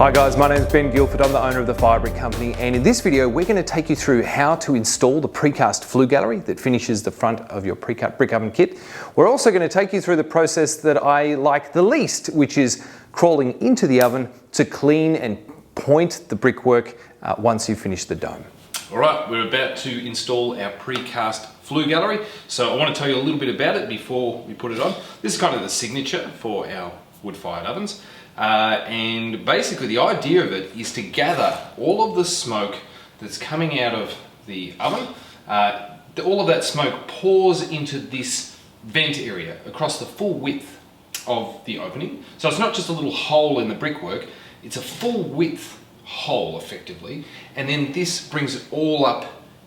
Hi guys, my name is Ben Guilford. I'm the owner of the Firebrick Company, and in this video we're going to take you through how to install the PreCast Flue Gallery that finishes the front of your pre-cut brick oven kit. We're also going to take you through the process that I like the least, which is crawling into the oven to clean and point the brickwork once you finish the dome. Alright, we're about to install our PreCast Flue Gallery, so I want to tell you a little bit about it before we put it on. This is kind of the signature for our wood-fired ovens. And basically the idea of it is to gather all of the smoke that's coming out of the oven. All of that smoke pours into this vent area across the full width of the opening. So it's not just a little hole in the brickwork, it's a full width hole effectively, and then this brings it all up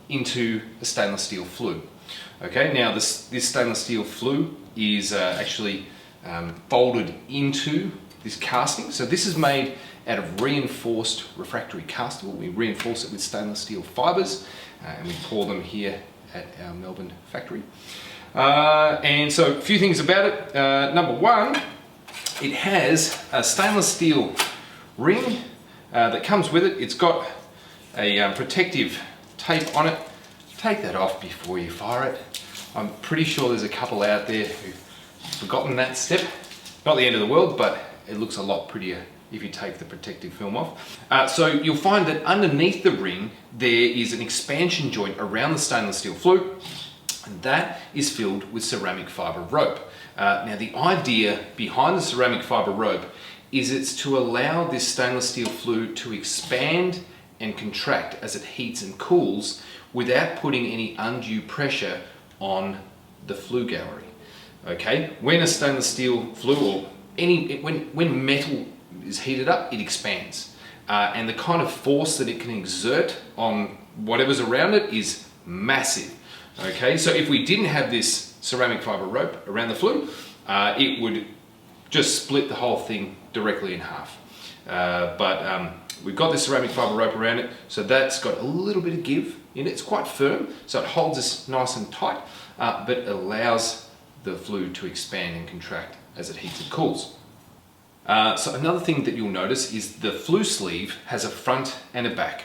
into a stainless steel flue. Okay, now this stainless steel flue is actually folded into this casting. So this is made out of reinforced refractory castable. We reinforce it with stainless steel fibres and we pour them here at our Melbourne factory. And so a few things about it. Number one, it has a stainless steel ring that comes with it. It's got a protective tape on it. Take that off before you fire it. I'm pretty sure there's a couple out there who've forgotten that step. Not the end of the world, but it looks a lot prettier if you take the protective film off. So you'll find that underneath the ring there is an expansion joint around the stainless steel flue, and that is filled with ceramic fibre rope. Now the idea behind the ceramic fibre rope is it's to allow this stainless steel flue to expand and contract as it heats and cools without putting any undue pressure on the flue gallery. Okay, when a stainless steel flue or when metal is heated up, it expands, and the kind of force that it can exert on whatever's around it is massive. Okay, so if we didn't have this ceramic fibre rope around the flue, it would just split the whole thing directly in half. But we've got this ceramic fibre rope around it, so that's got a little bit of give in it. It's quite firm, so it holds us nice and tight, but allows the flue to expand and contract as it heats and cools. So another thing that you'll notice is the flue sleeve has a front and a back.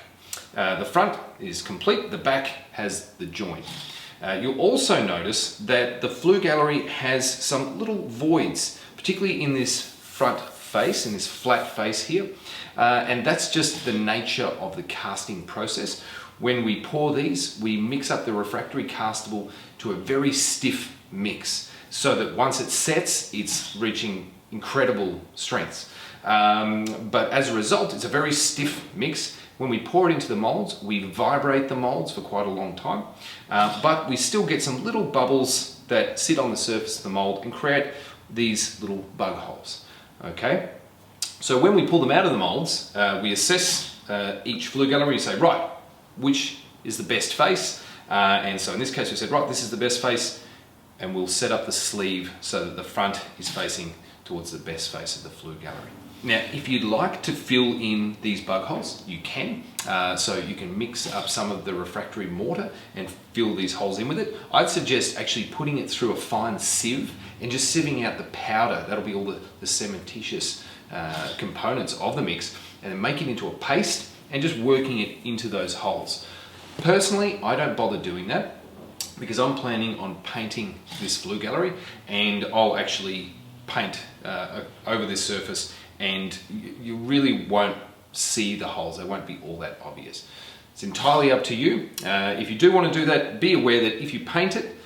The front is complete, the back has the joint. You'll also notice that the flue gallery has some little voids, particularly in this front face, in this flat face here, and that's just the nature of the casting process. When we pour these, we mix up the refractory castable to a very stiff mix, so that once it sets, it's reaching incredible strengths. But as a result, it's a very stiff mix. When we pour it into the molds, we vibrate the molds for quite a long time, but we still get some little bubbles that sit on the surface of the mold and create these little bug holes. Okay, so when we pull them out of the molds, we assess each flue gallery and say, right, which is the best face? And so in this case we said, right, this is the best face, and we'll set up the sleeve so that the front is facing towards the best face of the flue gallery. Now, if you'd like to fill in these bug holes, you can. So you can mix up some of the refractory mortar and fill these holes in with it. I'd suggest actually putting it through a fine sieve and just sieving out the powder. That'll be all the cementitious components of the mix, and then make it into a paste and just working it into those holes. Personally, I don't bother doing that because I'm planning on painting this flue gallery, and I'll actually paint over this surface, and you really won't see the holes. They won't be all that obvious. It's entirely up to you. If you do want to do that, be aware that if you paint it,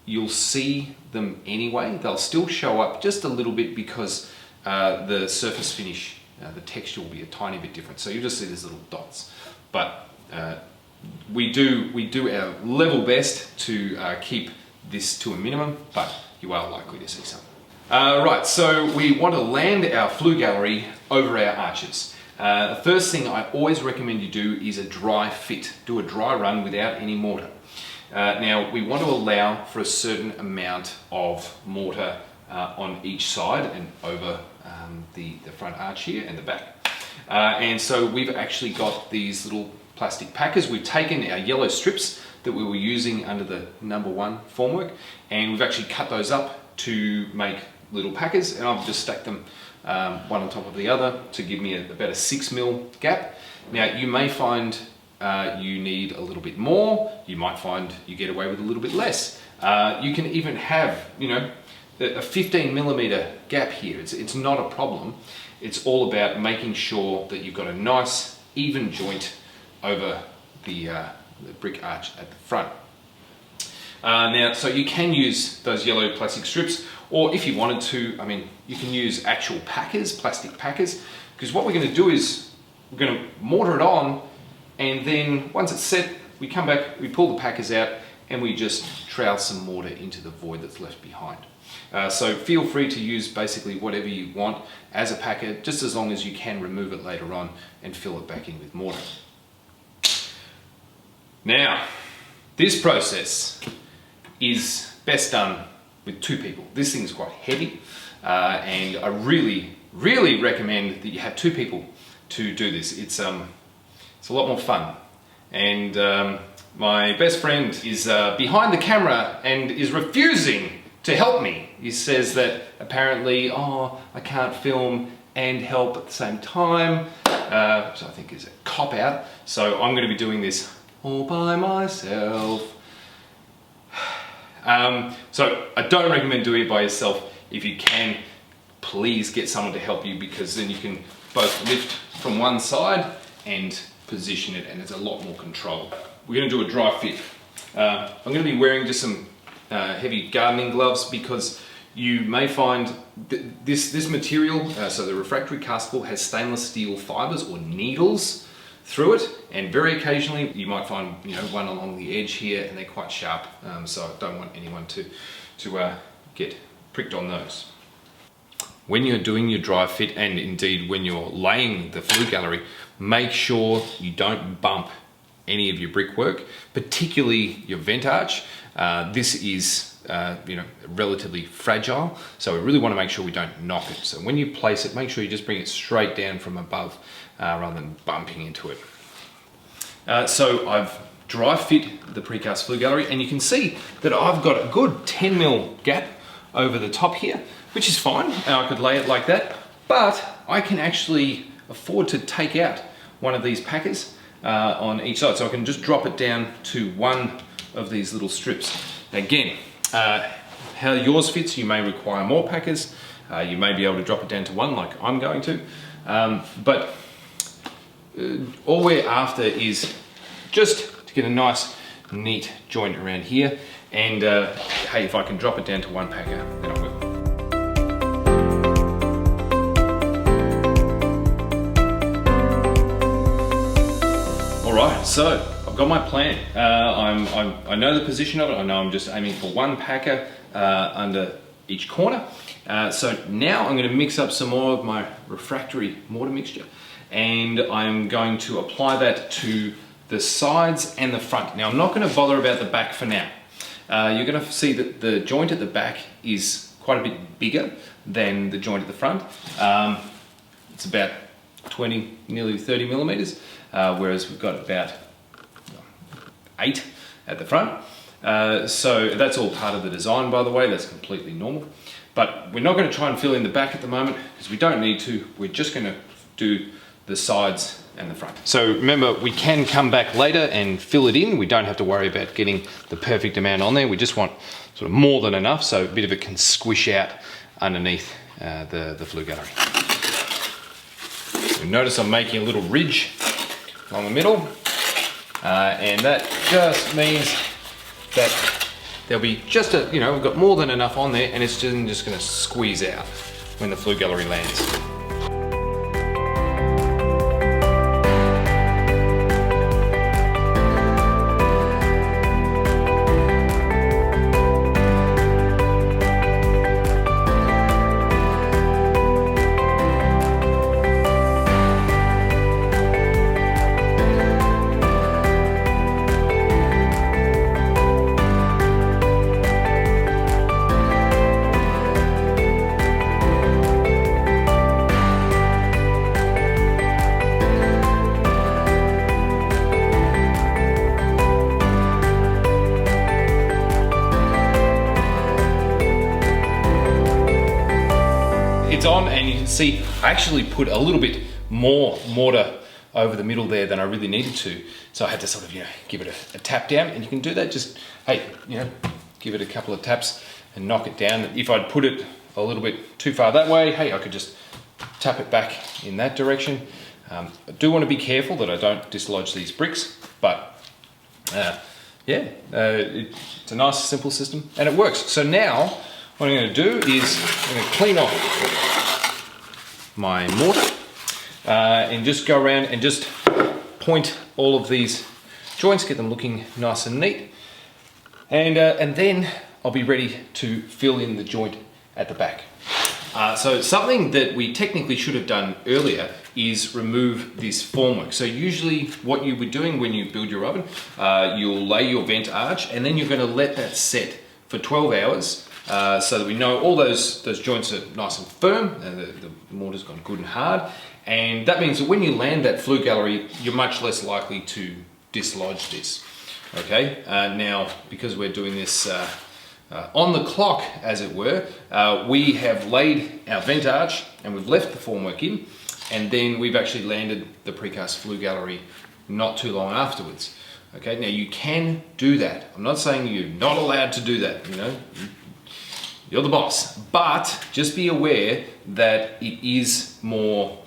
you'll see them anyway. They'll still show up just a little bit because the surface finish, the texture will be a tiny bit different. So you'll just see these little dots. But we do our level best to keep this to a minimum, but you are likely to see some. Right, so we want to land our flue gallery over our arches. The first thing I always recommend you do is a dry fit. Do a dry run without any mortar. Now we want to allow for a certain amount of mortar on each side and over the front arch here and the back. And so we've actually got these little plastic packers. We've taken our yellow strips that we were using under the #1 formwork, and we've actually cut those up to make little packers, and I've just stacked them one on top of the other to give me about a 6 mil gap. Now you may find you need a little bit more, you might find you get away with a little bit less. You can even have, you know, a 15 millimeter gap here. It's not a problem. It's all about making sure that you've got a nice even joint over the brick arch at the front. Now, so you can use those yellow plastic strips, or if you wanted to, I mean, you can use actual packers, plastic packers, because what we're going to do is we're going to mortar it on, and then once it's set, we come back, we pull the packers out, and we just trowel some mortar into the void that's left behind. So feel free to use basically whatever you want as a packer, just as long as you can remove it later on and fill it back in with mortar. Now, this process is best done with 2 people. This thing is quite heavy, and I really recommend that you have 2 people to do this. It's a lot more fun. And my best friend is behind the camera and is refusing to help me. He says that apparently, oh, I can't film and help at the same time, which I think is a cop-out. So I'm going to be doing this all by myself. So I don't recommend doing it by yourself. If you can, please get someone to help you, because then you can both lift from one side and position it, and it's a lot more control. We're going to do a dry fit. I'm going to be wearing just some heavy gardening gloves, because you may find this material, so the refractory castable, has stainless steel fibers or needles through it, and very occasionally you might find, you know, one along the edge here, and they're quite sharp. So I don't want anyone to get pricked on those. When you're doing your dry fit, and indeed when you're laying the flue gallery, make sure you don't bump any of your brickwork, particularly your vent arch. This is you know, relatively fragile, so we really want to make sure we don't knock it. So when you place it, make sure you just bring it straight down from above rather than bumping into it. So I've dry fit the PreCast Flue Gallery, and you can see that I've got a good 10 mil gap over the top here, which is fine. I could lay it like that, but I can actually afford to take out one of these packers on each side, so I can just drop it down to one of these little strips. Again, how yours fits, you may require more packers. You may be able to drop it down to one, like I'm going to. But all we're after is just to get a nice, neat joint around here. And hey, if I can drop it down to one packer, then I will. Alright, so I've got my plan. I know the position of it. I know I'm just aiming for one packer under each corner. So now I'm going to mix up some more of my refractory mortar mixture, and I'm going to apply that to the sides and the front. Now I'm not going to bother about the back for now. You're going to see that the joint at the back is quite a bit bigger than the joint at the front. It's about 20, nearly 30 millimeters, whereas we've got about 8 at the front. So that's all part of the design, by the way. That's completely normal. But we're not going to try and fill in the back at the moment, because we don't need to. We're just going to do the sides and the front. So remember, we can come back later and fill it in. We don't have to worry about getting the perfect amount on there. We just want sort of more than enough, so a bit of it can squish out underneath the flue gallery. So notice I'm making a little ridge along the middle, and that just means that there'll be just a, you know, we've got more than enough on there, and it's just going to squeeze out when the flue gallery lands. it's on, and you can see I actually put a little bit more mortar over the middle there than I really needed to. So I had to sort of, give it a tap down, and you can do that. Just, hey, give it a couple of taps and knock it down. If I'd put it a little bit too far that way, hey, I could just tap it back in that direction. I do want to be careful that I don't dislodge these bricks, but it's a nice simple system and it works. So now what I'm going to do is I'm going to clean off my mortar and just go around and just point all of these joints, get them looking nice and neat, and then I'll be ready to fill in the joint at the back. So something that we technically should have done earlier is remove this formwork. So usually what you were doing when you build your oven, you'll lay your vent arch and then you're going to let that set for 12 hours so that we know all those joints are nice and firm, the mortar's gone good and hard, and that means that when you land that flue gallery, you're much less likely to dislodge this. Okay, now because we're doing this on the clock, as it were, we have laid our vent arch and we've left the formwork in, and then we've actually landed the PreCast Flue Gallery not too long afterwards. Okay, now you can do that. I'm not saying you're not allowed to do that, you're the boss, but just be aware that it is more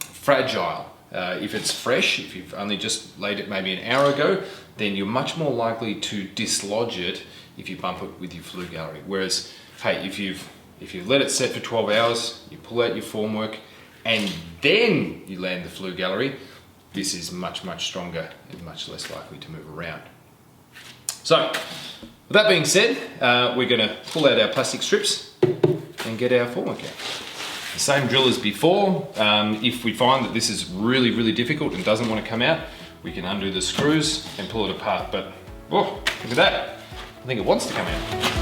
fragile. If it's fresh, if you've only just laid it maybe an hour ago, then you're much more likely to dislodge it if you bump it with your flue gallery. Whereas, hey, if you've let it set for 12 hours, you pull out your formwork, and then you land the flue gallery, this is much, much stronger and much less likely to move around. So, with that being said, we're gonna pull out our plastic strips and get our formwork out. The same drill as before. If we find that this is really, really difficult and doesn't want to come out, we can undo the screws and pull it apart. But, oh, look at that. I think it wants to come out.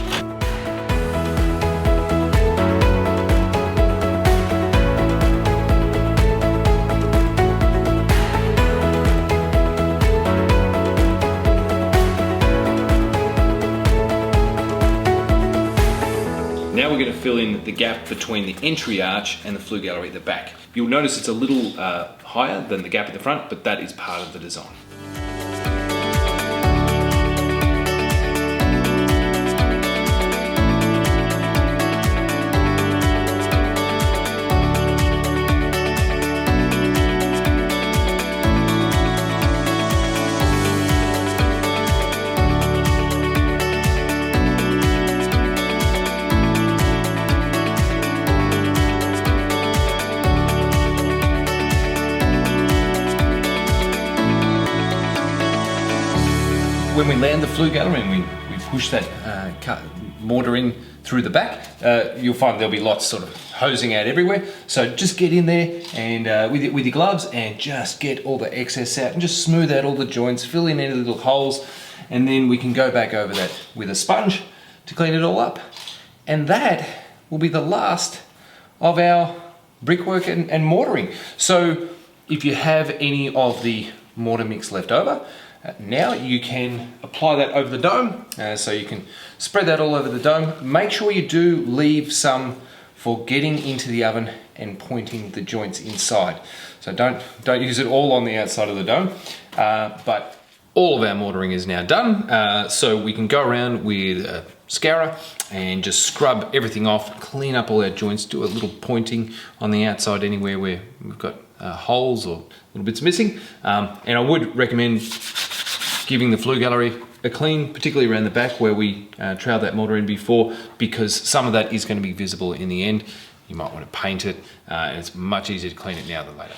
Now we're going to fill in the gap between the entry arch and the flue gallery at the back. You'll notice it's a little higher than the gap at the front, but that is part of the design. When we land the flue gallery and we push that mortar in through the back, you'll find there'll be lots sort of hosing out everywhere. So just get in there and with your gloves and just get all the excess out and just smooth out all the joints, fill in any little holes, and then we can go back over that with a sponge to clean it all up. And that will be the last of our brickwork and mortaring. So if you have any of the mortar mix left over, now you can apply that over the dome, so you can spread that all over the dome. Make sure you do leave some for getting into the oven and pointing the joints inside. So don't use it all on the outside of the dome, but all of our mortaring is now done, so we can go around with a scourer and just scrub everything off, clean up all our joints, do a little pointing on the outside anywhere where we've got holes or little bits missing, and I would recommend giving the flue gallery a clean, particularly around the back where we troweled that mortar in before, because some of that is going to be visible in the end. You might want to paint it, and it's much easier to clean it now than later.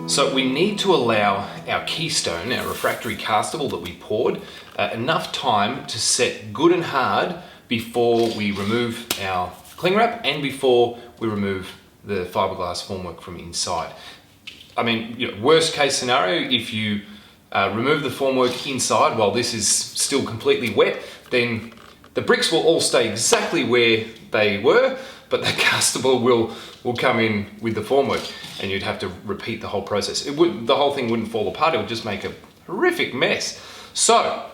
So we need to allow our keystone, our refractory castable that we poured, enough time to set good and hard before we remove our cling wrap and before we remove the fiberglass formwork from inside. I mean, worst case scenario, if you remove the formwork inside while this is still completely wet, then The bricks will all stay exactly where they were, but the castable will come in with the formwork, and you'd have to repeat the whole process. The whole thing wouldn't fall apart, it would just make a horrific mess. So,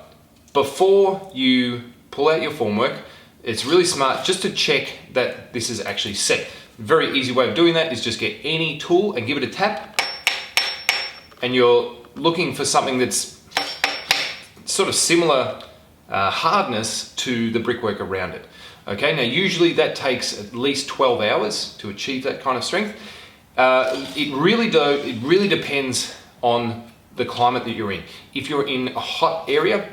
before you pull out your formwork, it's really smart just to check that this is actually set. Very easy way of doing that is just get any tool and give it a tap, and you're looking for something that's sort of similar hardness to the brickwork around it. Okay, now usually that takes at least 12 hours to achieve that kind of strength. It really depends on the climate that you're in. If you're in a hot area,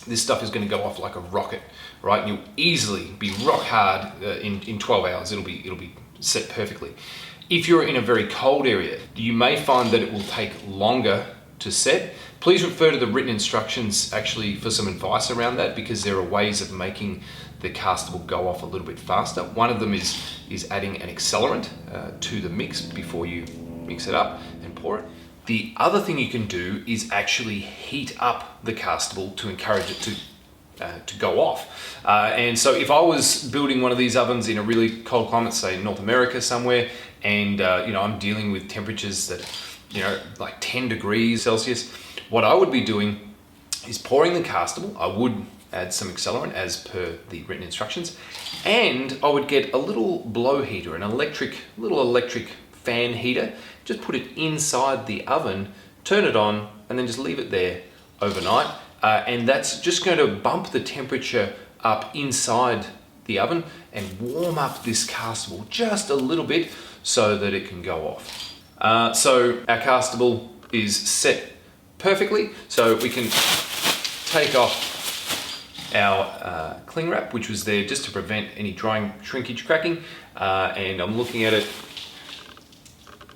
this stuff is going to go off like a rocket, right? You'll easily be rock hard in 12 hours. It'll be set perfectly. If you're in a very cold area, you may find that it will take longer to set. Please refer to the written instructions actually for some advice around that, because there are ways of making the castable go off a little bit faster. One of them is adding an accelerant to the mix before you mix it up and pour it. The other thing you can do is actually heat up the castable to encourage it to go off. And so if I was building one of these ovens in a really cold climate, say North America somewhere, and I'm dealing with temperatures that like 10 degrees Celsius, what I would be doing is pouring the castable. I would add some accelerant as per the written instructions, and I would get a little blow heater, little electric fan heater, just put it inside the oven, turn it on, and then just leave it there overnight. And that's just going to bump the temperature up inside the oven and warm up this castable just a little bit so that it can go off. So our castable is set perfectly, so we can take off our cling wrap, which was there just to prevent any drying shrinkage cracking, and I'm looking at it.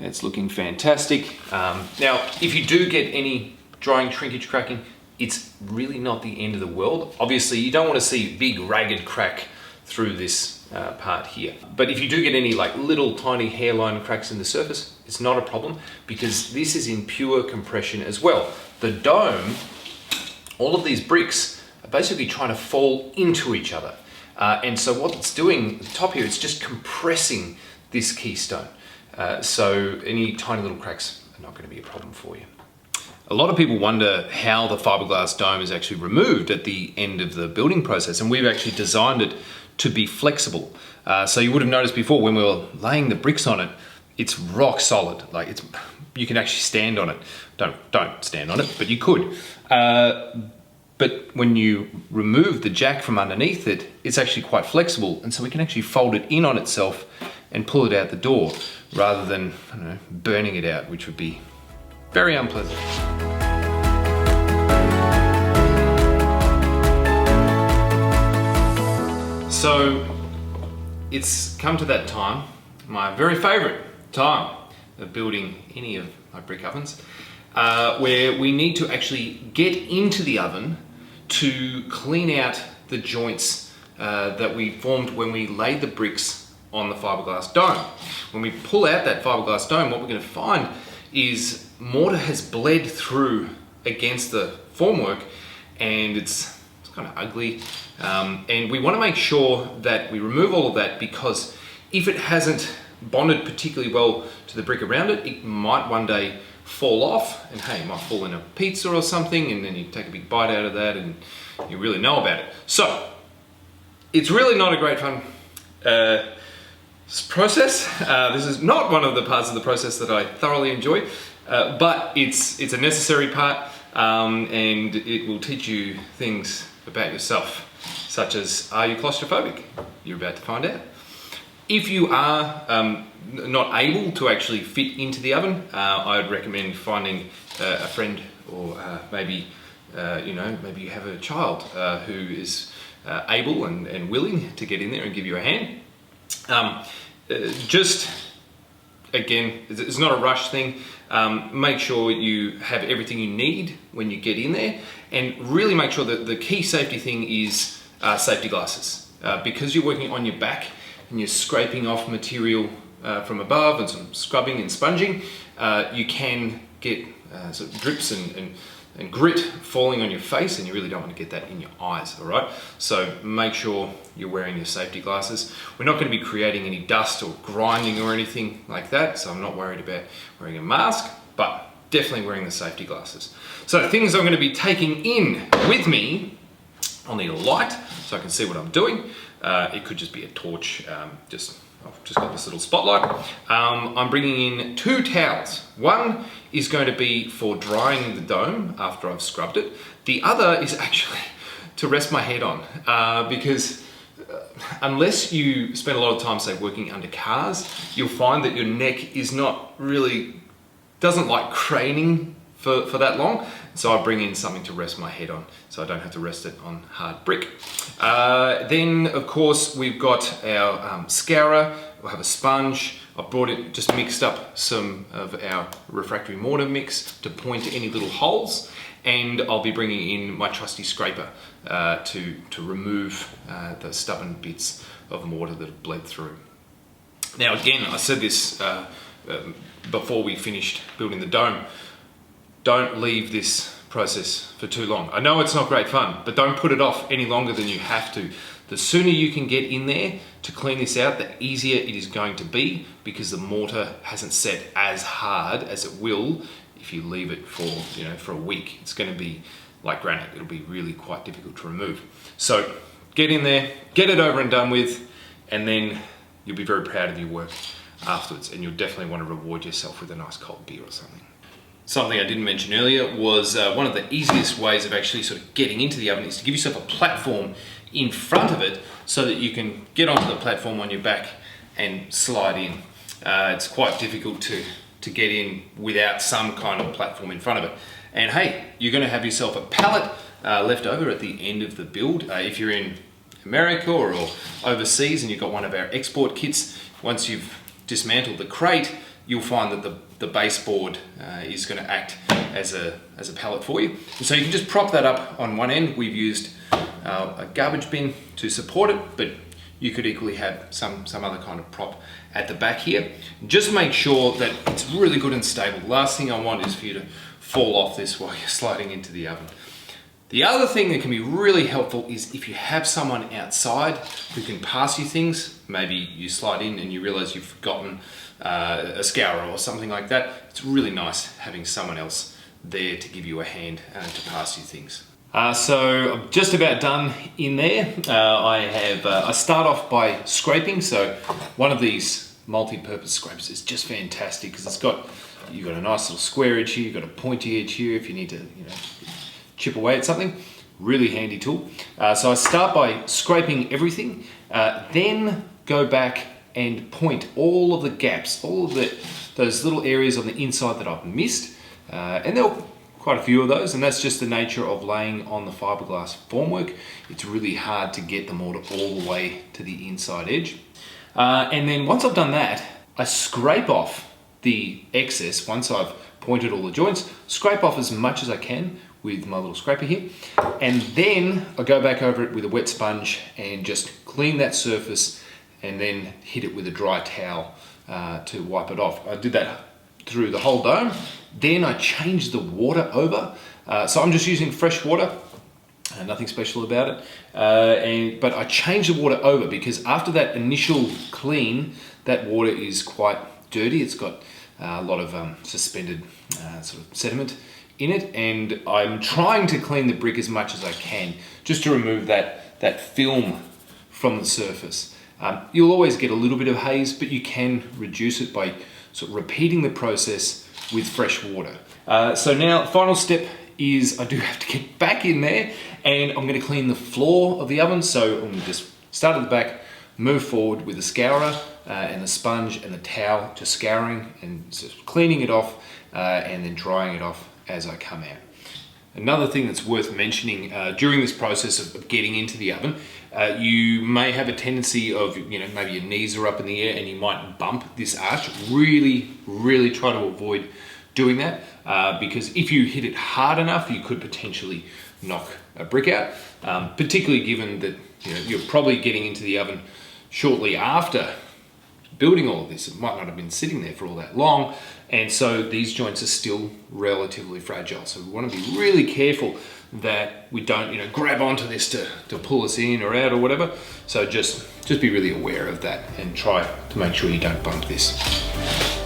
It's looking fantastic. Now, if you do get any drying shrinkage cracking, it's really not the end of the world. Obviously, you don't want to see big ragged crack through this part here. But if you do get any like little tiny hairline cracks in the surface, it's not a problem, because this is in pure compression as well. The dome, all of these bricks are basically trying to fall into each other. And so what it's doing at the top here, it's just compressing this keystone. So any tiny little cracks are not going to be a problem for you. A lot of people wonder how the fiberglass dome is actually removed at the end of the building process, and we've actually designed it to be flexible. So you would have noticed before when we were laying the bricks on it, it's rock solid. Like you can actually stand on it. Don't stand on it, but you could. But when you remove the jack from underneath it, it's actually quite flexible, and so we can actually fold it in on itself and pull it out the door, rather than burning it out, which would be very unpleasant. So it's come to that time, my very favorite time of building any of my brick ovens, where we need to actually get into the oven to clean out the joints that we formed when we laid the bricks on the fiberglass dome. When we pull out that fiberglass dome, what we're going to find is mortar has bled through against the formwork, and it's kind of ugly. And we want to make sure that we remove all of that, because if it hasn't bonded particularly well to the brick around it, it might one day fall off, and hey, it might fall in a pizza or something, and then you take a big bite out of that and you really know about it. So it's really not a great fun process. This is not one of the parts of the process that I thoroughly enjoy, but it's a necessary part, and it will teach you things about yourself, such as, are you claustrophobic? You're about to find out. If you are not able to actually fit into the oven, I would recommend finding a friend, or maybe you have a child who is able and willing to get in there and give you a hand. Just again, it's not a rush thing. Make sure you have everything you need when you get in there, and really make sure that the key safety thing is safety glasses, because you're working on your back and you're scraping off material from above and some scrubbing and sponging. You can get sort of drips and grit falling on your face, and you really don't want to get that in your eyes, all right? So make sure you're wearing your safety glasses. We're not going to be creating any dust or grinding or anything like that, so I'm not worried about wearing a mask, but definitely wearing the safety glasses. So things I'm going to be taking in with me, I'll need a light so I can see what I'm doing. It could just be a torch, I've just got this little spotlight. I'm bringing in 2 towels. One is going to be for drying the dome after I've scrubbed it. The other is actually to rest my head on, because unless you spend a lot of time, say, working under cars, you'll find that your neck is not really, doesn't like craning for that long. So I bring in something to rest my head on, so I don't have to rest it on hard brick. Then, of course, we've got our scourer. We'll have a sponge. I've brought it, just mixed up some of our refractory mortar mix to point any little holes, and I'll be bringing in my trusty scraper to remove the stubborn bits of mortar that have bled through. Now, again, I said this before we finished building the dome. Don't leave this process for too long. I know it's not great fun, but don't put it off any longer than you have to. The sooner you can get in there to clean this out, the easier it is going to be, because the mortar hasn't set as hard as it will if you leave it for, for a week. It's going to be like granite. It'll be really quite difficult to remove. So get in there, get it over and done with, and then you'll be very proud of your work afterwards, and you'll definitely want to reward yourself with a nice cold beer or something. Something I didn't mention earlier was one of the easiest ways of actually sort of getting into the oven is to give yourself a platform in front of it so that you can get onto the platform on your back and slide in. It's quite difficult to get in without some kind of platform in front of it. And hey, you're going to have yourself a pallet left over at the end of the build. If you're in America or overseas and you've got one of our export kits, once you've dismantled the crate, you'll find that the baseboard is going to act as a pallet for you. And so you can just prop that up on one end. We've used a garbage bin to support it, but you could equally have some other kind of prop at the back here. Just make sure that it's really good and stable. Last thing I want is for you to fall off this while you're sliding into the oven. The other thing that can be really helpful is if you have someone outside who can pass you things. Maybe you slide in and you realize you've forgotten a scourer or something like that. It's really nice having someone else there to give you a hand to pass you things. So I'm just about done in there. I start off by scraping. So one of these multi-purpose scrapers is just fantastic because you've got a nice little square edge here, you've got a pointy edge here if you need to chip away at something. Really handy tool. So I start by scraping everything, then go back and point all of the gaps, all of those little areas on the inside that I've missed, and there are quite a few of those, and that's just the nature of laying on the fiberglass formwork. It's really hard to get the mortar all the way to the inside edge. And then once I've done that, I scrape off the excess. Once I've pointed all the joints, scrape off as much as I can with my little scraper here, and then I go back over it with a wet sponge and just clean that surface and then hit it with a dry towel to wipe it off. I did that through the whole dome. Then I changed the water over. So I'm just using fresh water, nothing special about it. But I changed the water over because after that initial clean, that water is quite dirty. It's got a lot of suspended sort of sediment in it, and I'm trying to clean the brick as much as I can just to remove that film from the surface. You'll always get a little bit of haze, but you can reduce it by sort of repeating the process with fresh water. So now the final step is I do have to get back in there and I'm going to clean the floor of the oven. So I'm going to just start at the back, move forward with the scourer and the sponge and the towel, just scouring and just cleaning it off and then drying it off as I come out. Another thing that's worth mentioning during this process of getting into the oven, you may have a tendency of, maybe your knees are up in the air and you might bump this arch. Really, really try to avoid doing that because if you hit it hard enough, you could potentially knock a brick out, particularly given that you're probably getting into the oven shortly after building all of this. It might not have been sitting there for all that long, and so these joints are still relatively fragile. So we want to be really careful that we don't, you know, grab onto this to pull us in or out or whatever. So just be really aware of that and try to make sure you don't bump this.